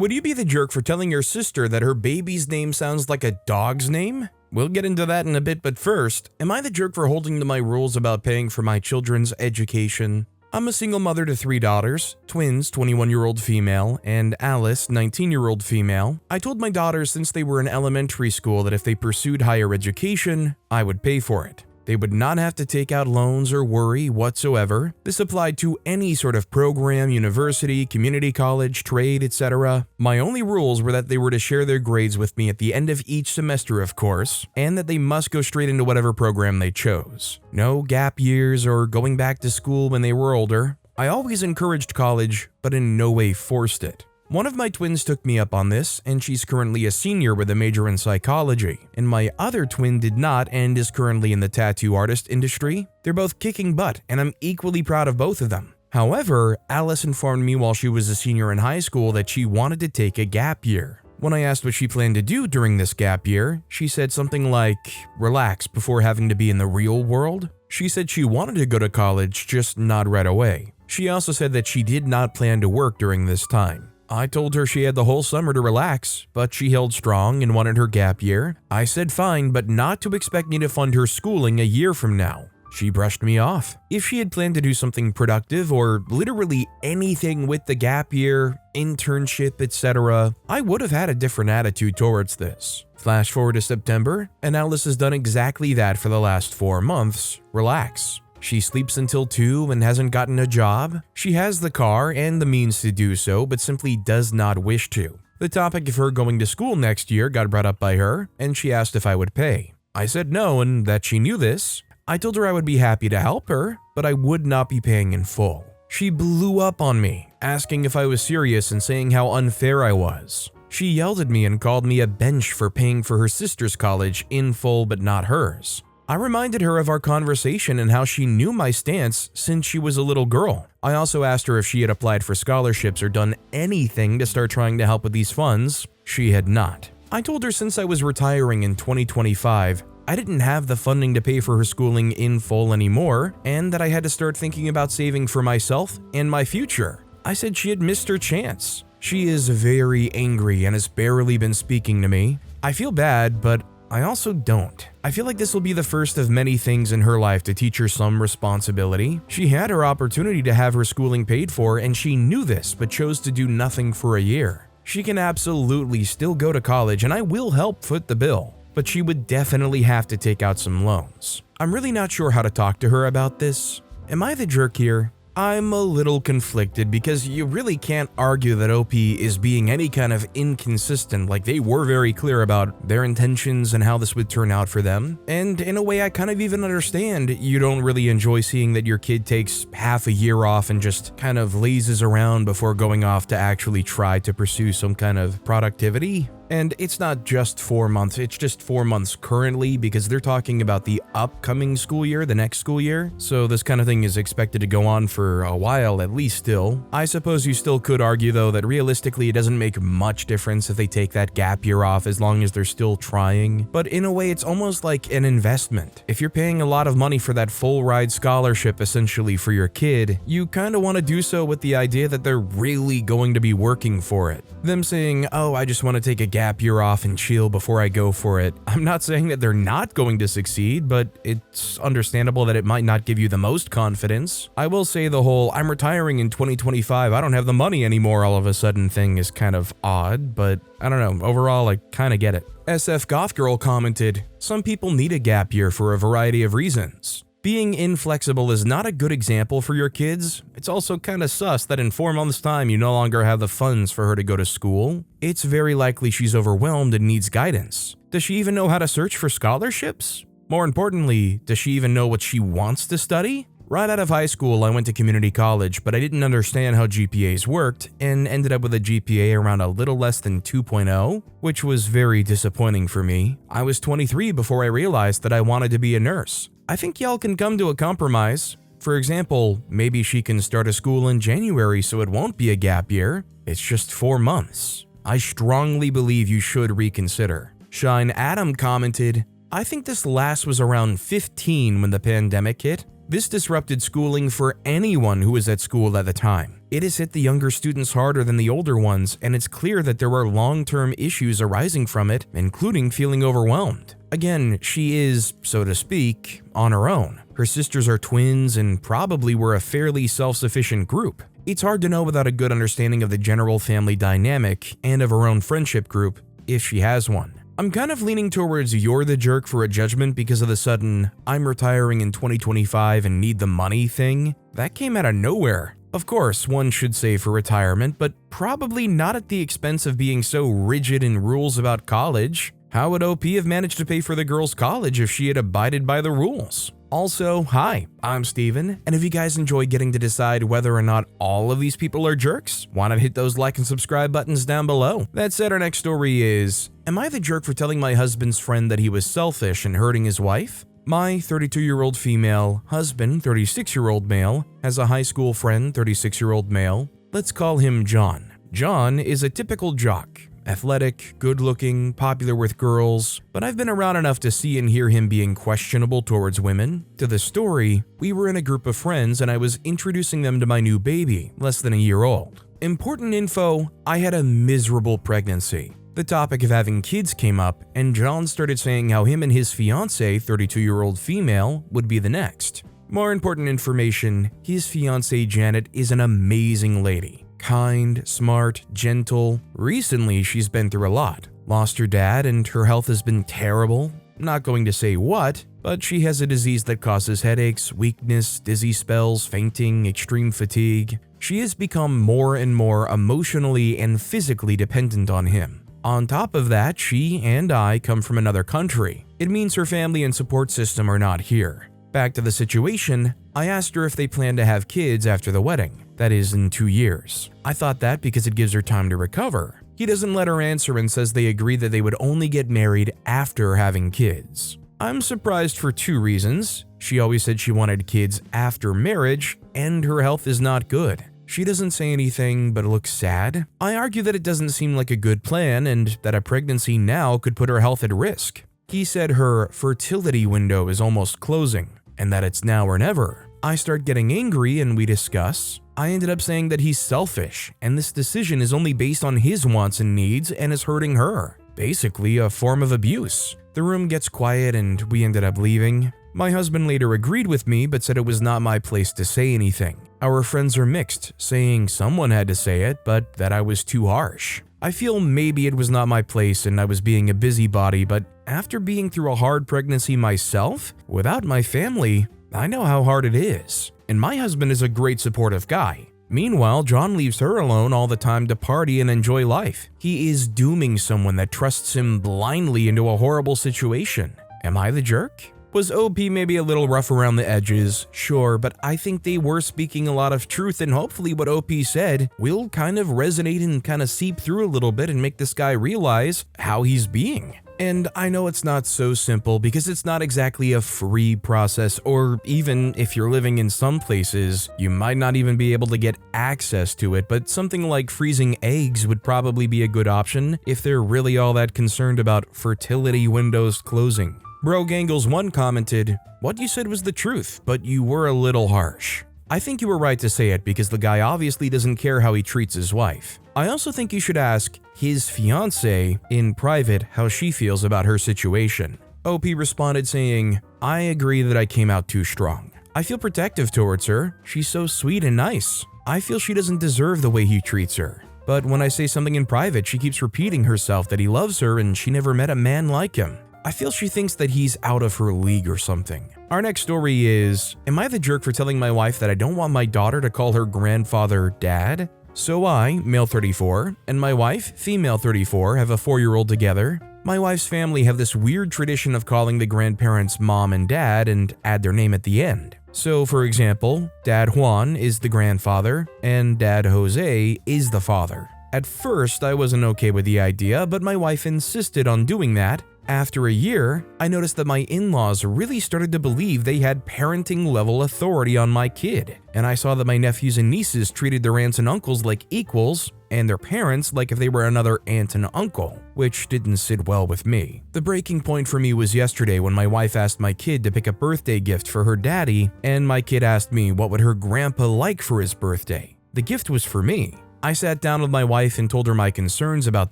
Would you be the jerk for telling your sister that her baby's name sounds like a dog's name? We'll get into that in a bit, but first, am I the jerk for holding to my rules about paying for my children's education? I'm a single mother to 3 daughters, twins, 21-year-old female, and Alice, 19-year-old female. I told my daughters since they were in elementary school that if they pursued higher education, I would pay for it. They would not have to take out loans or worry whatsoever. This applied to any sort of program, university, community college, trade, etc. My only rules were that they were to share their grades with me at the end of each semester, of course, and that they must go straight into whatever program they chose. No gap years or going back to school when they were older. I always encouraged college, but in no way forced it. One of my twins took me up on this, and she's currently a senior with a major in psychology, and my other twin did not and is currently in the tattoo artist industry. They're both kicking butt, and I'm equally proud of both of them. However, Alice informed me while she was a senior in high school that she wanted to take a gap year. When I asked what she planned to do during this gap year, she said something like, relax before having to be in the real world. She said she wanted to go to college, just not right away. She also said that she did not plan to work during this time. I told her she had the whole summer to relax, but she held strong and wanted her gap year. I said fine, but not to expect me to fund her schooling a year from now. She brushed me off. If she had planned to do something productive or literally anything with the gap year, internship, etc., I would have had a different attitude towards this. Flash forward to September, and Alice has done exactly that for the last 4 months. Relax. She sleeps until 2 and hasn't gotten a job. She has the car and the means to do so, but simply does not wish to. The topic of her going to school next year got brought up by her, and she asked if I would pay. I said no and that she knew this. I told her I would be happy to help her, but I would not be paying in full. She blew up on me, asking if I was serious and saying how unfair I was. She yelled at me and called me a bench for paying for her sister's college in full but not hers. I reminded her of our conversation and how she knew my stance since she was a little girl. I also asked her if she had applied for scholarships or done anything to start trying to help with these funds. She had not. I told her since I was retiring in 2025, I didn't have the funding to pay for her schooling in full anymore, and that I had to start thinking about saving for myself and my future. I said she had missed her chance. She is very angry and has barely been speaking to me. I feel bad, but I also don't. I feel like this will be the first of many things in her life to teach her some responsibility. She had her opportunity to have her schooling paid for, and she knew this, but chose to do nothing for a year. She can absolutely still go to college, and I will help foot the bill, but she would definitely have to take out some loans. I'm really not sure how to talk to her about this. Am I the jerk here? I'm a little conflicted because you really can't argue that OP is being any kind of inconsistent. Like, they were very clear about their intentions and how this would turn out for them. And in a way, I kind of even understand you don't really enjoy seeing that your kid takes half a year off and just kind of lazes around before going off to actually try to pursue some kind of productivity. And it's not just 4 months, it's just 4 months currently because they're talking about the upcoming school year, the next school year. So this kind of thing is expected to go on for a while at least still. I suppose you still could argue though that realistically it doesn't make much difference if they take that gap year off as long as they're still trying. But in a way it's almost like an investment. If you're paying a lot of money for that full ride scholarship essentially for your kid, you kind of want to do so with the idea that they're really going to be working for it. Them saying, oh, I just want to take a gap year off and chill before I go for it. I'm not saying that they're not going to succeed, but it's understandable that it might not give you the most confidence. I will say the whole I'm retiring in 2025, I don't have the money anymore all of a sudden thing is kind of odd, but I don't know, overall I kind of get it. SF Goth Girl commented, some people need a gap year for a variety of reasons. Being inflexible is not a good example for your kids. It's also kind of sus that in 4 months' time you no longer have the funds for her to go to school. It's very likely she's overwhelmed and needs guidance. Does she even know how to search for scholarships? More importantly, does she even know what she wants to study? Right out of high school, I went to community college, but I didn't understand how GPAs worked and ended up with a GPA around a little less than 2.0, which was very disappointing for me. I was 23 before I realized that I wanted to be a nurse. I think y'all can come to a compromise. For example, maybe she can start a school in January so it won't be a gap year. It's just 4 months. I strongly believe you should reconsider. Shine Adam commented, I think this last was around 15 when the pandemic hit. This disrupted schooling for anyone who was at school at the time. It has hit the younger students harder than the older ones, and it's clear that there are long-term issues arising from it, including feeling overwhelmed. Again, she is, so to speak, on her own. Her sisters are twins and probably were a fairly self-sufficient group. It's hard to know without a good understanding of the general family dynamic and of her own friendship group, if she has one. I'm kind of leaning towards you're the jerk for a judgment because of the sudden "I'm retiring in 2025 and need the money" thing. That came out of nowhere. Of course, one should save for retirement, but probably not at the expense of being so rigid in rules about college. How would OP have managed to pay for the girl's college if she had abided by the rules? Also, hi, I'm Steven, and if you guys enjoy getting to decide whether or not all of these people are jerks, why not hit those like and subscribe buttons down below? That said, our next story is, am I the jerk for telling my husband's friend that he was selfish and hurting his wife? My 32-year-old female husband, 36-year-old male, has a high school friend, 36-year-old male. Let's call him John. John is a typical jock. Athletic, good-looking, popular with girls, but I've been around enough to see and hear him being questionable towards women. To the story, we were in a group of friends and I was introducing them to my new baby, less than a year old. Important info, I had a miserable pregnancy. The topic of having kids came up, and John started saying how him and his fiancée, 32-year-old female, would be the next. More important information, his fiancée Janet is an amazing lady. Kind, smart, gentle. Recently, she's been through a lot. Lost her dad and her health has been terrible. Not going to say what, but she has a disease that causes headaches, weakness, dizzy spells, fainting, extreme fatigue. She has become more and more emotionally and physically dependent on him. On top of that, she and I come from another country. It means her family and support system are not here. Back to the situation, I asked her if they plan to have kids after the wedding. That is, in 2 years. I thought that because it gives her time to recover. He doesn't let her answer and says they agree that they would only get married after having kids. I'm surprised for 2 reasons. She always said she wanted kids after marriage, and her health is not good. She doesn't say anything but looks sad. I argue that it doesn't seem like a good plan and that a pregnancy now could put her health at risk. He said her fertility window is almost closing and that it's now or never. I start getting angry and we discuss. I ended up saying that he's selfish and this decision is only based on his wants and needs and is hurting her. Basically a form of abuse. The room gets quiet and we ended up leaving. My husband later agreed with me but said it was not my place to say anything. Our friends are mixed, saying someone had to say it, but that I was too harsh. I feel maybe it was not my place and I was being a busybody, but after being through a hard pregnancy myself, without my family, I know how hard it is. And my husband is a great supportive guy. Meanwhile, John leaves her alone all the time to party and enjoy life. He is dooming someone that trusts him blindly into a horrible situation. Am I the jerk? Was OP maybe a little rough around the edges? Sure, but I think they were speaking a lot of truth and hopefully what OP said will kind of resonate and kind of seep through a little bit and make this guy realize how he's being. And I know it's not so simple because it's not exactly a free process, or even if you're living in some places, you might not even be able to get access to it, but something like freezing eggs would probably be a good option if they're really all that concerned about fertility windows closing. BroGangles1 commented, "What you said was the truth, but you were a little harsh." I think you were right to say it because the guy obviously doesn't care how he treats his wife. I also think you should ask his fiancée in private how she feels about her situation. OP responded saying, "I agree that I came out too strong. I feel protective towards her. She's so sweet and nice. I feel she doesn't deserve the way he treats her. But when I say something in private, she keeps repeating herself that he loves her and she never met a man like him. I feel she thinks that he's out of her league or something." Our next story is, am I the jerk for telling my wife that I don't want my daughter to call her grandfather dad? So I, male 34, and my wife, female 34, have a 4-year-old together. My wife's family have this weird tradition of calling the grandparents mom and dad and add their name at the end. So for example, Dad Juan is the grandfather and Dad Jose is the father. At first, I wasn't okay with the idea, but my wife insisted on doing that. After a year, I noticed that my in-laws really started to believe they had parenting-level authority on my kid, and I saw that my nephews and nieces treated their aunts and uncles like equals, and their parents like if they were another aunt and uncle, which didn't sit well with me. The breaking point for me was yesterday when my wife asked my kid to pick a birthday gift for her daddy, and my kid asked me what would her grandpa like for his birthday. The gift was for me. I sat down with my wife and told her my concerns about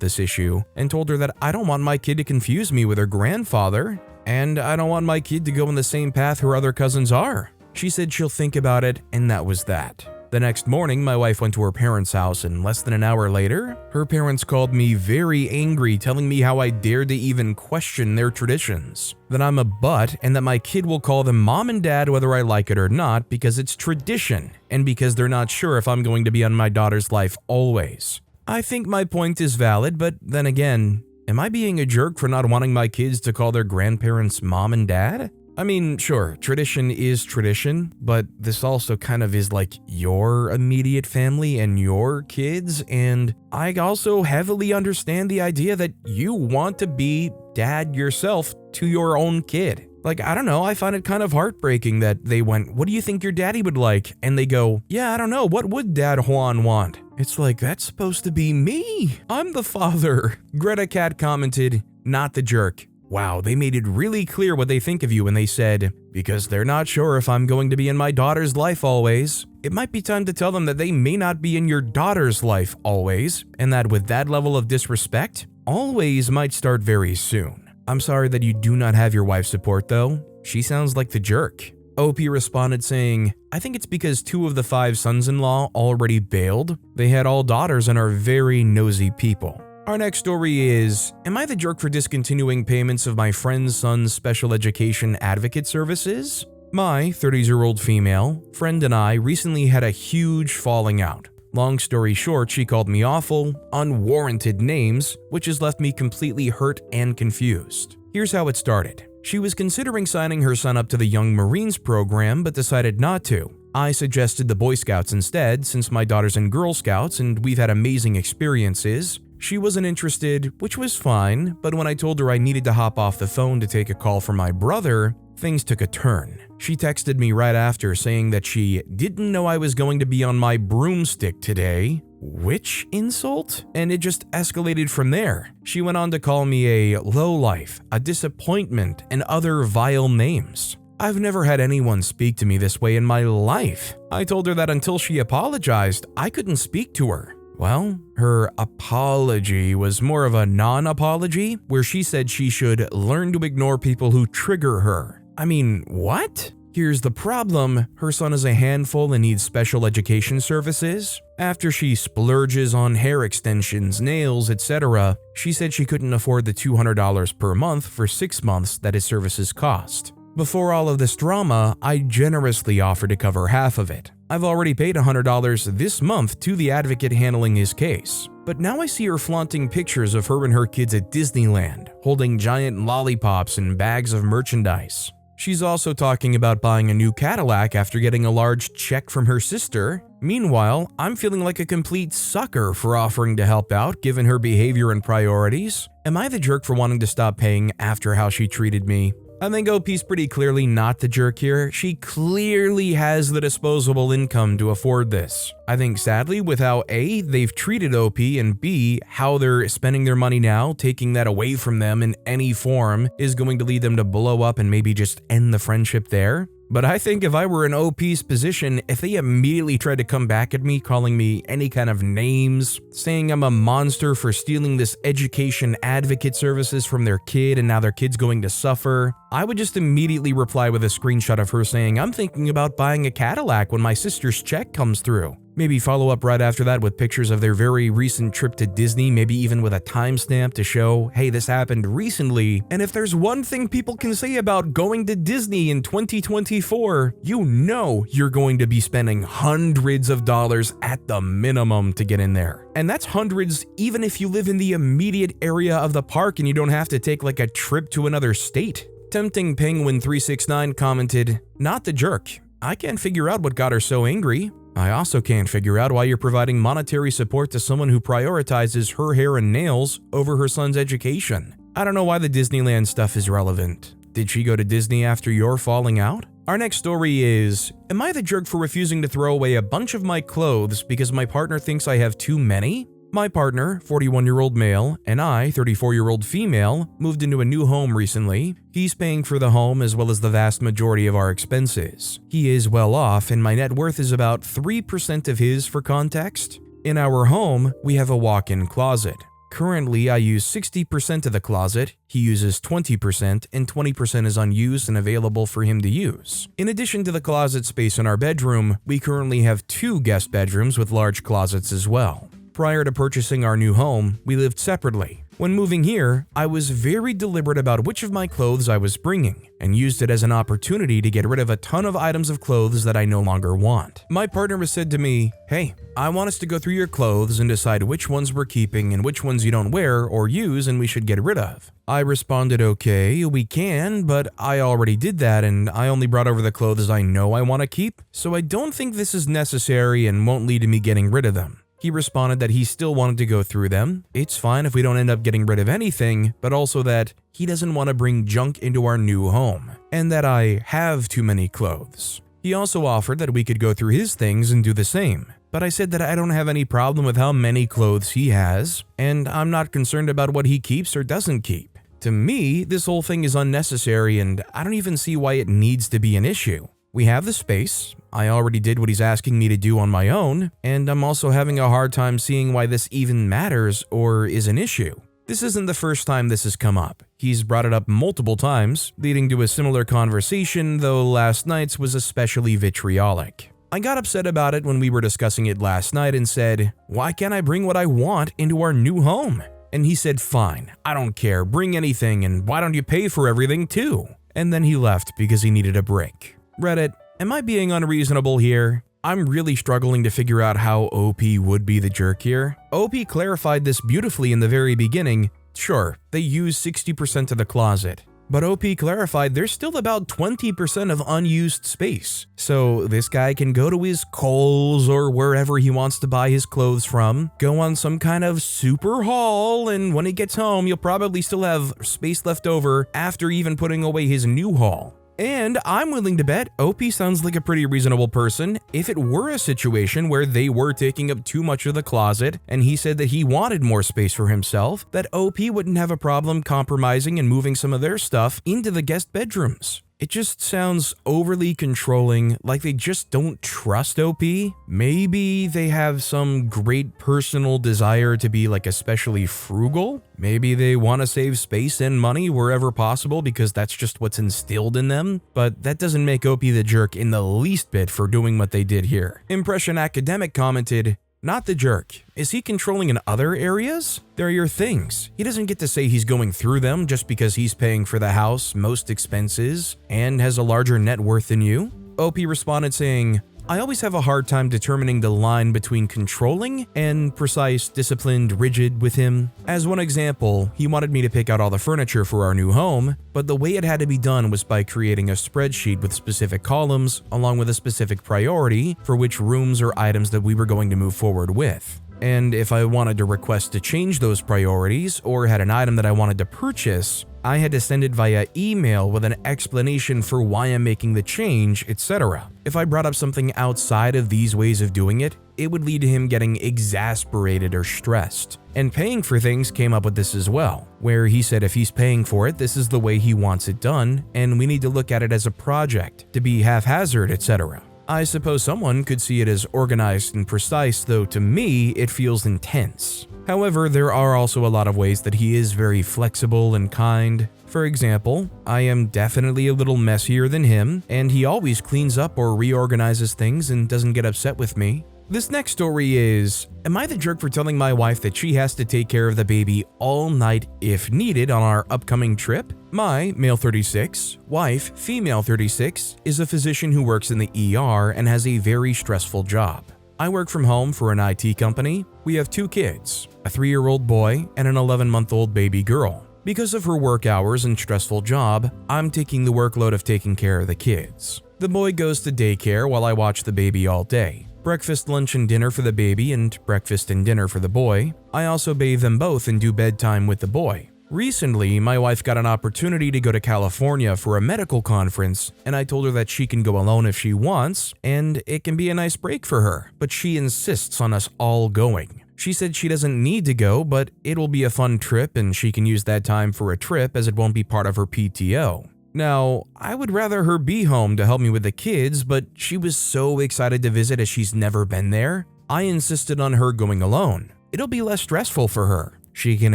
this issue and told her that I don't want my kid to confuse me with her grandfather, and I don't want my kid to go on the same path her other cousins are. She said she'll think about it, and that was that. The next morning, my wife went to her parents' house, and less than an hour later, her parents called me very angry, telling me how I dared to even question their traditions, that I'm a butt, and that my kid will call them mom and dad whether I like it or not because it's tradition, and because they're not sure if I'm going to be on my daughter's life always. I think my point is valid, but then again, am I being a jerk for not wanting my kids to call their grandparents mom and dad? I mean, sure, tradition is tradition, but this also kind of is like your immediate family and your kids, and I also heavily understand the idea that you want to be dad yourself to your own kid. Like, I don't know, I find it kind of heartbreaking that they went, "What do you think your daddy would like?" And they go, "Yeah, I don't know, what would Dad Juan want?" It's like, that's supposed to be me. I'm the father. Greta Cat commented, "Not the jerk. Wow, they made it really clear what they think of you when they said, because they're not sure if I'm going to be in my daughter's life always. It might be time to tell them that they may not be in your daughter's life always, and that with that level of disrespect, always might start very soon. I'm sorry that you do not have your wife's support though. She sounds like the jerk." OP responded saying, "I think it's because 2 of the 5 sons-in-law already bailed. They had all daughters and are very nosy people." Our next story is, am I the jerk for discontinuing payments of my friend's son's special education advocate services? My 30-year-old female friend and I recently had a huge falling out. Long story short, she called me awful, unwarranted names, which has left me completely hurt and confused. Here's how it started. She was considering signing her son up to the Young Marines program, but decided not to. I suggested the Boy Scouts instead, since my daughter's in Girl Scouts and we've had amazing experiences. She wasn't interested, which was fine, but when I told her I needed to hop off the phone to take a call from my brother, things took a turn. She texted me right after saying that she didn't know I was going to be on my broomstick today. Which insult? And it just escalated from there. She went on to call me a lowlife, a disappointment, and other vile names. I've never had anyone speak to me this way in my life. I told her that until she apologized, I couldn't speak to her. Well, her apology was more of a non-apology, where she said she should learn to ignore people who trigger her. I mean, what? Here's the problem, her son is a handful and needs special education services. After she splurges on hair extensions, nails, etc., she said she couldn't afford the $200 per month for 6 months that his services cost. Before all of this drama, I generously offered to cover half of it. I've already paid $100 this month to the advocate handling his case. But now I see her flaunting pictures of her and her kids at Disneyland, holding giant lollipops and bags of merchandise. She's also talking about buying a new Cadillac after getting a large check from her sister. Meanwhile, I'm feeling like a complete sucker for offering to help out given her behavior and priorities. Am I the jerk for wanting to stop paying after how she treated me? I think OP's pretty clearly not the jerk here. She clearly has the disposable income to afford this. I think sadly with how A, they've treated OP, and B, how they're spending their money now, taking that away from them in any form is going to lead them to blow up and maybe just end the friendship there. But I think if I were in OP's position, if they immediately tried to come back at me, calling me any kind of names, saying I'm a monster for stealing this education advocate services from their kid and now their kid's going to suffer, I would just immediately reply with a screenshot of her saying I'm thinking about buying a Cadillac when my sister's check comes through. Maybe follow up right after that with pictures of their very recent trip to Disney, maybe even with a timestamp to show, hey, this happened recently. And if there's one thing people can say about going to Disney in 2024, you know you're going to be spending hundreds of dollars at the minimum to get in there. And that's hundreds even if you live in the immediate area of the park and you don't have to take like a trip to another state. Tempting Penguin 369 commented, "Not the jerk. I can't figure out what got her so angry. I also can't figure out why you're providing monetary support to someone who prioritizes her hair and nails over her son's education. I don't know why the Disneyland stuff is relevant. Did she go to Disney after your falling out?" Our next story is, am I the jerk for refusing to throw away a bunch of my clothes because my partner thinks I have too many? My partner, 41-year-old male, and I, 34-year-old female, moved into a new home recently. He's paying for the home as well as the vast majority of our expenses. He is well off, and my net worth is about 3% of his for context. In our home, we have a walk-in closet. Currently, I use 60% of the closet, he uses 20%, and 20% is unused and available for him to use. In addition to the closet space in our bedroom, we currently have 2 guest bedrooms with large closets as well. Prior to purchasing our new home, we lived separately. When moving here, I was very deliberate about which of my clothes I was bringing, and used it as an opportunity to get rid of a ton of items of clothes that I no longer want. My partner has said to me, "Hey, I want us to go through your clothes and decide which ones we're keeping and which ones you don't wear or use and we should get rid of." I responded, "Okay, we can, but I already did that and I only brought over the clothes I know I want to keep, so I don't think this is necessary and won't lead to me getting rid of them." He responded that he still wanted to go through them. It's fine if we don't end up getting rid of anything, but also that he doesn't want to bring junk into our new home, and that I have too many clothes. He also offered that we could go through his things and do the same, but I said that I don't have any problem with how many clothes he has, and I'm not concerned about what he keeps or doesn't keep. To me, this whole thing is unnecessary and I don't even see why it needs to be an issue. We have the space, I already did what he's asking me to do on my own, and I'm also having a hard time seeing why this even matters or is an issue. This isn't the first time this has come up. He's brought it up multiple times, leading to a similar conversation, though last night's was especially vitriolic. I got upset about it when we were discussing it last night and said, "Why can't I bring what I want into our new home?" And he said, "Fine, I don't care, bring anything, and why don't you pay for everything too?" And then he left because he needed a break. Reddit, am I being unreasonable here? I'm really struggling to figure out how OP would be the jerk here. OP clarified this beautifully in the very beginning. Sure, they use 60% of the closet, but OP clarified there's still about 20% of unused space. So this guy can go to his Kohl's or wherever he wants to buy his clothes from, go on some kind of super haul, and when he gets home, you'll probably still have space left over after even putting away his new haul. And I'm willing to bet OP sounds like a pretty reasonable person if it were a situation where they were taking up too much of the closet and he said that he wanted more space for himself, that OP wouldn't have a problem compromising and moving some of their stuff into the guest bedrooms. It just sounds overly controlling, like they just don't trust OP. Maybe they have some great personal desire to be like especially frugal. Maybe they want to save space and money wherever possible because that's just what's instilled in them. But that doesn't make OP the jerk in the least bit for doing what they did here. Impression Academic commented, "Not the jerk. Is he controlling in other areas? They're your things. He doesn't get to say he's going through them just because he's paying for the house, most expenses, and has a larger net worth than you." OP responded saying, "I always have a hard time determining the line between controlling and precise, disciplined, rigid with him. As one example, he wanted me to pick out all the furniture for our new home, but the way it had to be done was by creating a spreadsheet with specific columns along with a specific priority for which rooms or items that we were going to move forward with. And if I wanted to request to change those priorities or had an item that I wanted to purchase, I had to send it via email with an explanation for why I'm making the change, etc. If I brought up something outside of these ways of doing it, it would lead to him getting exasperated or stressed. And paying for things came up with this as well, where he said if he's paying for it, this is the way he wants it done, and we need to look at it as a project, to be haphazard, etc. I suppose someone could see it as organized and precise, though to me, it feels intense. However, there are also a lot of ways that he is very flexible and kind. For example, I am definitely a little messier than him, and he always cleans up or reorganizes things and doesn't get upset with me. This next story is, am I the jerk for telling my wife that she has to take care of the baby all night if needed on our upcoming trip? My, male 36, wife, female 36, is a physician who works in the ER and has a very stressful job. I work from home for an IT company. We have 2 kids, a 3-year-old boy and an 11-month-old baby girl. Because of her work hours and stressful job, I'm taking the workload of taking care of the kids. The boy goes to daycare while I watch the baby all day. Breakfast, lunch, and dinner for the baby and breakfast and dinner for the boy. I also bathe them both and do bedtime with the boy. Recently, my wife got an opportunity to go to California for a medical conference, and I told her that she can go alone if she wants, and it can be a nice break for her, but she insists on us all going. She said she doesn't need to go, but it'll be a fun trip and she can use that time for a trip as it won't be part of her PTO. Now, I would rather her be home to help me with the kids, but she was so excited to visit as she's never been there. I insisted on her going alone. It'll be less stressful for her. She can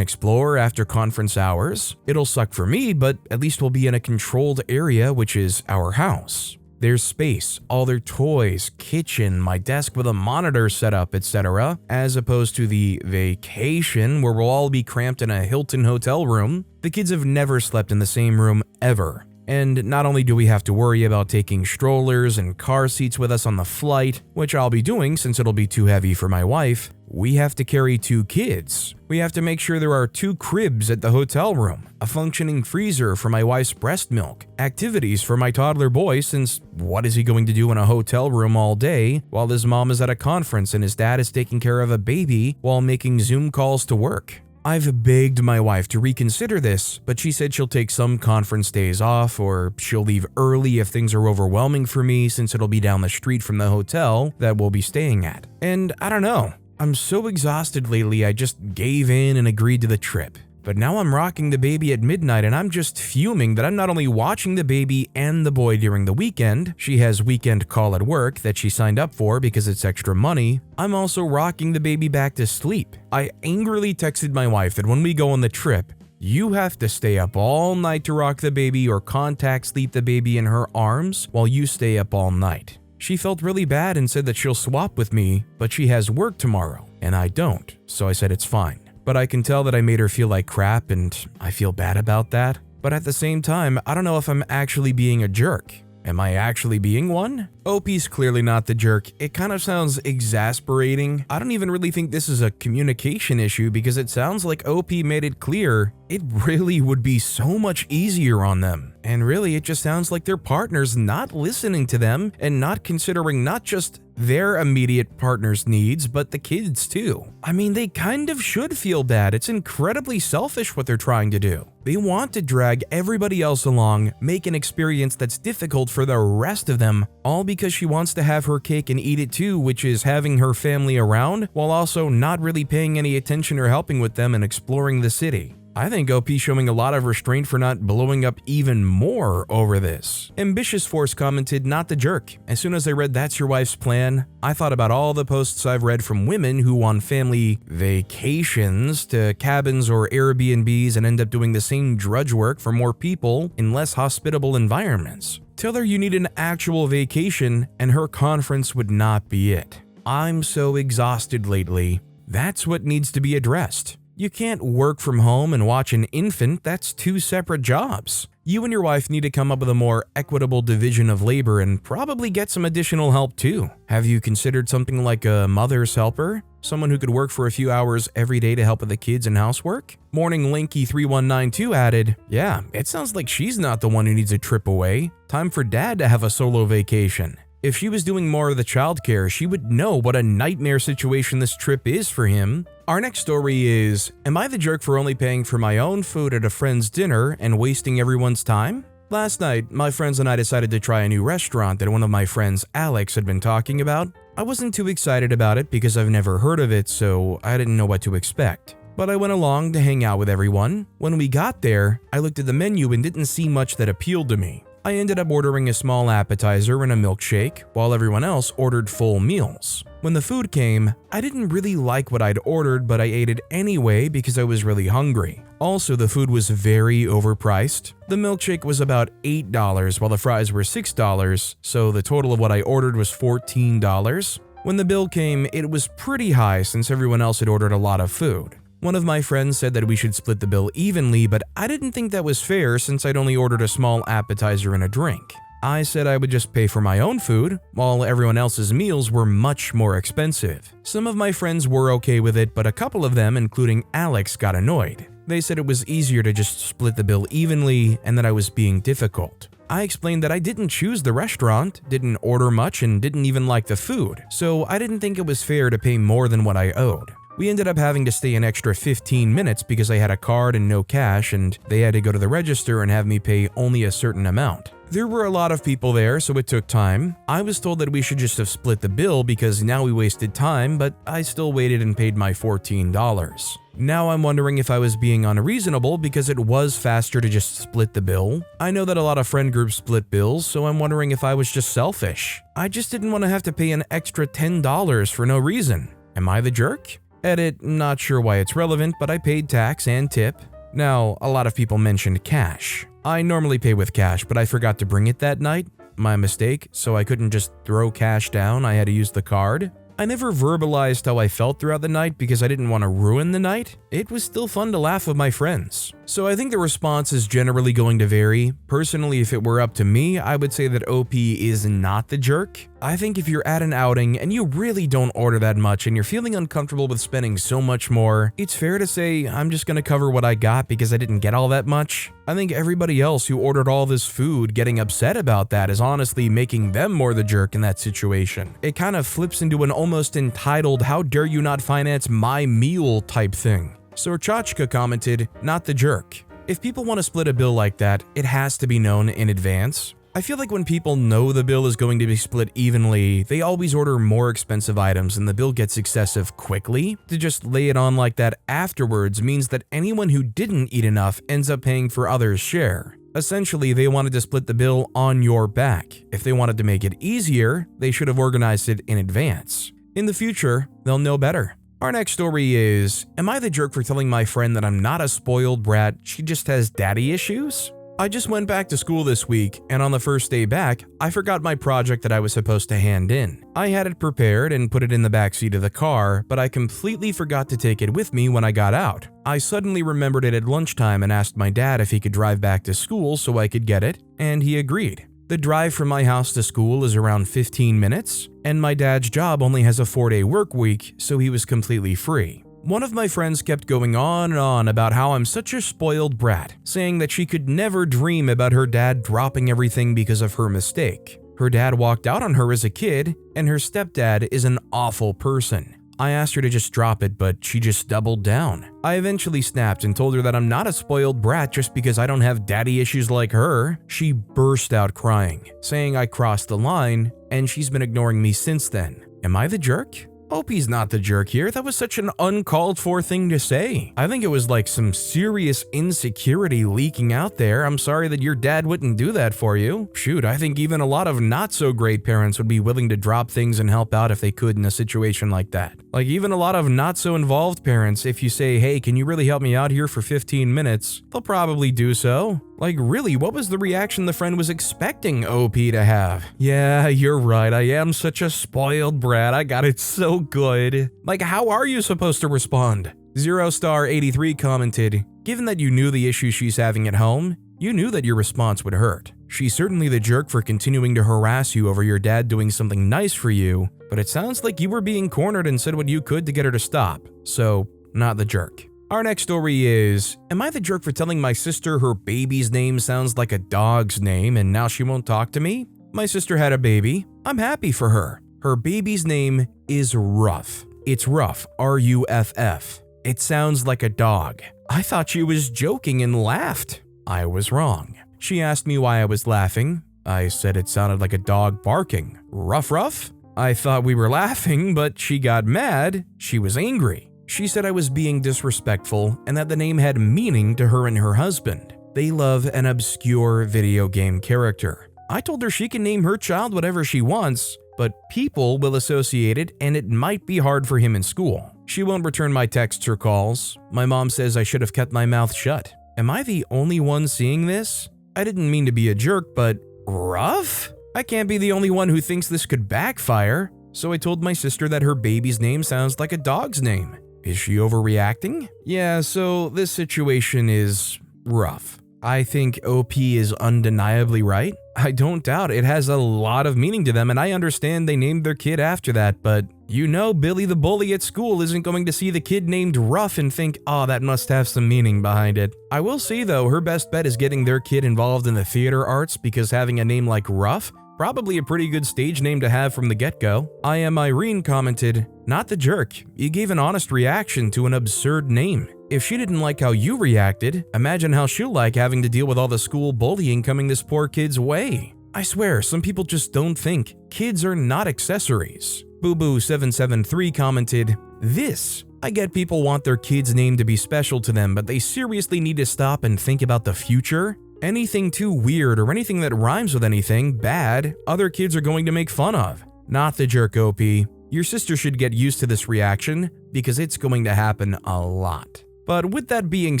explore after conference hours. It'll suck for me, but at least we'll be in a controlled area, which is our house. There's space, all their toys, kitchen, my desk with a monitor set up, etc., as opposed to the vacation where we'll all be cramped in a Hilton hotel room. The kids have never slept in the same room ever. And not only do we have to worry about taking strollers and car seats with us on the flight, which I'll be doing since it'll be too heavy for my wife, we have to carry 2 kids. We have to make sure there are 2 cribs at the hotel room, a functioning freezer for my wife's breast milk, activities for my toddler boy since what is he going to do in a hotel room all day while his mom is at a conference and his dad is taking care of a baby while making Zoom calls to work. I've begged my wife to reconsider this, but she said she'll take some conference days off or she'll leave early if things are overwhelming for me since it'll be down the street from the hotel that we'll be staying at. And I don't know. I'm so exhausted lately I just gave in and agreed to the trip. But now I'm rocking the baby at midnight and I'm just fuming that I'm not only watching the baby and the boy during the weekend, she has weekend call at work that she signed up for because it's extra money, I'm also rocking the baby back to sleep. I angrily texted my wife that when we go on the trip, you have to stay up all night to rock the baby or contact sleep the baby in her arms while you stay up all night. She felt really bad and said that she'll swap with me, but she has work tomorrow and I don't, so I said it's fine. But I can tell that I made her feel like crap and I feel bad about that. But at the same time, I don't know if I'm actually being a jerk. Am I actually being one? OP's clearly not the jerk. It kind of sounds exasperating. I don't even really think this is a communication issue because it sounds like OP made it clear it really would be so much easier on them. And really, it just sounds like their partner's not listening to them and not considering not just their immediate partner's needs, but the kids too. I mean, they kind of should feel bad. It's incredibly selfish what they're trying to do. They want to drag everybody else along, make an experience that's difficult for the rest of them, all because she wants to have her cake and eat it too, which is having her family around while also not really paying any attention or helping with them and exploring the city. I think OP's showing a lot of restraint for not blowing up even more over this. Ambitious Force commented, "Not the jerk. As soon as I read that's your wife's plan, I thought about all the posts I've read from women who on family vacations to cabins or Airbnbs and end up doing the same drudge work for more people in less hospitable environments. Tell her you need an actual vacation and her conference would not be it. I'm so exhausted lately. That's what needs to be addressed. You can't work from home and watch an infant, that's 2 separate jobs. You and your wife need to come up with a more equitable division of labor and probably get some additional help too. Have you considered something like a mother's helper? Someone who could work for a few hours every day to help with the kids and housework?" Morning Linky 3192 added, "Yeah, it sounds like she's not the one who needs a trip away. Time for dad to have a solo vacation. If she was doing more of the childcare, she would know what a nightmare situation this trip is for him." Our next story is, "Am I the jerk for only paying for my own food at a friend's dinner and wasting everyone's time?" Last night, my friends and I decided to try a new restaurant that one of my friends, Alex, had been talking about. I wasn't too excited about it because I've never heard of it, so I didn't know what to expect. But I went along to hang out with everyone. When we got there, I looked at the menu and didn't see much that appealed to me. I ended up ordering a small appetizer and a milkshake, while everyone else ordered full meals. When the food came, I didn't really like what I'd ordered, but I ate it anyway because I was really hungry. Also, the food was very overpriced. The milkshake was about $8 while the fries were $6, so the total of what I ordered was $14. When the bill came, it was pretty high since everyone else had ordered a lot of food. One of my friends said that we should split the bill evenly, but I didn't think that was fair since I'd only ordered a small appetizer and a drink. I said I would just pay for my own food, while everyone else's meals were much more expensive. Some of my friends were okay with it, but a couple of them, including Alex, got annoyed. They said it was easier to just split the bill evenly and that I was being difficult. I explained that I didn't choose the restaurant, didn't order much, and didn't even like the food, so I didn't think it was fair to pay more than what I owed. We ended up having to stay an extra 15 minutes because I had a card and no cash, and they had to go to the register and have me pay only a certain amount. There were a lot of people there, so it took time. I was told that we should just have split the bill because now we wasted time, but I still waited and paid my $14. Now I'm wondering if I was being unreasonable because it was faster to just split the bill. I know that a lot of friend groups split bills, so I'm wondering if I was just selfish. I just didn't want to have to pay an extra $10 for no reason. Am I the jerk? Edit, not sure why it's relevant, but I paid tax and tip. Now, a lot of people mentioned cash. I normally pay with cash, but I forgot to bring it that night. My mistake, so I couldn't just throw cash down, I had to use the card. I never verbalized how I felt throughout the night because I didn't want to ruin the night. It was still fun to laugh with my friends. So I think the response is generally going to vary. Personally, if it were up to me, I would say that OP is not the jerk. I think if you're at an outing and you really don't order that much and you're feeling uncomfortable with spending so much more, it's fair to say, I'm just gonna cover what I got because I didn't get all that much. I think everybody else who ordered all this food getting upset about that is honestly making them more the jerk in that situation. It kind of flips into an almost entitled, how dare you not finance my meal type thing. So Chachka commented, not the jerk. If people want to split a bill like that, it has to be known in advance. I feel like when people know the bill is going to be split evenly, they always order more expensive items and the bill gets excessive quickly. To just lay it on like that afterwards means that anyone who didn't eat enough ends up paying for others' share. Essentially, they wanted to split the bill on your back. If they wanted to make it easier, they should have organized it in advance. In the future, they'll know better. Our next story is, am I the jerk for telling my friend that I'm not a spoiled brat, she just has daddy issues? I just went back to school this week, and on the first day back, I forgot my project that I was supposed to hand in. I had it prepared and put it in the backseat of the car, but I completely forgot to take it with me when I got out. I suddenly remembered it at lunchtime and asked my dad if he could drive back to school so I could get it, and he agreed. The drive from my house to school is around 15 minutes, and my dad's job only has a 4-day work week, so he was completely free. One of my friends kept going on and on about how I'm such a spoiled brat, saying that she could never dream about her dad dropping everything because of her mistake. Her dad walked out on her as a kid, and her stepdad is an awful person. I asked her to just drop it, but she just doubled down. I eventually snapped and told her that I'm not a spoiled brat just because I don't have daddy issues like her. She burst out crying, saying I crossed the line, and she's been ignoring me since then. Am I the jerk? Hope he's not the jerk here. That was such an uncalled for thing to say. I think it was like some serious insecurity leaking out there. I'm sorry that your dad wouldn't do that for you. Shoot, I think even a lot of not so great parents would be willing to drop things and help out if they could in a situation like that. Like even a lot of not so involved parents, if you say, hey, can you really help me out here for 15 minutes? They'll probably do so. Like really, what was the reaction the friend was expecting OP to have? Yeah, you're right, I am such a spoiled brat, I got it so good. Like how are you supposed to respond? 0star83 commented, given that you knew the issue she's having at home, you knew that your response would hurt. She's certainly the jerk for continuing to harass you over your dad doing something nice for you, but it sounds like you were being cornered and said what you could to get her to stop, so not the jerk. Our next story is, am I the jerk for telling my sister her baby's name sounds like a dog's name and now she won't talk to me? My sister had a baby. I'm happy for her. Her baby's name is Ruff. It's Ruff, R-U-F-F. It sounds like a dog. I thought she was joking and laughed. I was wrong. She asked me why I was laughing. I said it sounded like a dog barking. Ruff, Ruff? I thought we were laughing, but she got mad. She was angry. She said I was being disrespectful and that the name had meaning to her and her husband. They love an obscure video game character. I told her she can name her child whatever she wants, but people will associate it and it might be hard for him in school. She won't return my texts or calls. My mom says I should have kept my mouth shut. Am I the only one seeing this? I didn't mean to be a jerk, but Ruff? I can't be the only one who thinks this could backfire. So I told my sister that her baby's name sounds like a dog's name. Is she overreacting? Yeah, so this situation is rough. I think OP is undeniably right. I don't doubt it has a lot of meaning to them, and I understand they named their kid after that, but you know Billy the bully at school isn't going to see the kid named Ruff and think, oh, that must have some meaning behind it. I will say though, her best bet is getting their kid involved in the theater arts because having a name like Ruff, probably a pretty good stage name to have from the get-go. I Am Irene commented, not the jerk. You gave an honest reaction to an absurd name. If she didn't like how you reacted, imagine how she'll like having to deal with all the school bullying coming this poor kid's way. I swear, some people just don't think. Kids are not accessories. BooBoo773 commented, "This. I get people want their kid's name to be special to them, but they seriously need to stop and think about the future. Anything too weird or anything that rhymes with anything bad, other kids are going to make fun of. Not the jerk, OP. Your sister should get used to this reaction because it's going to happen a lot." But with that being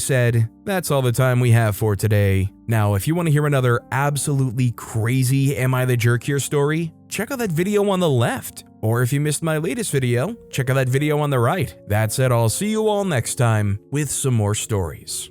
said, that's all the time we have for today. Now, if you want to hear another absolutely crazy Am I the Jerk Here story, check out that video on the left. Or if you missed my latest video, check out that video on the right. That said, I'll see you all next time with some more stories.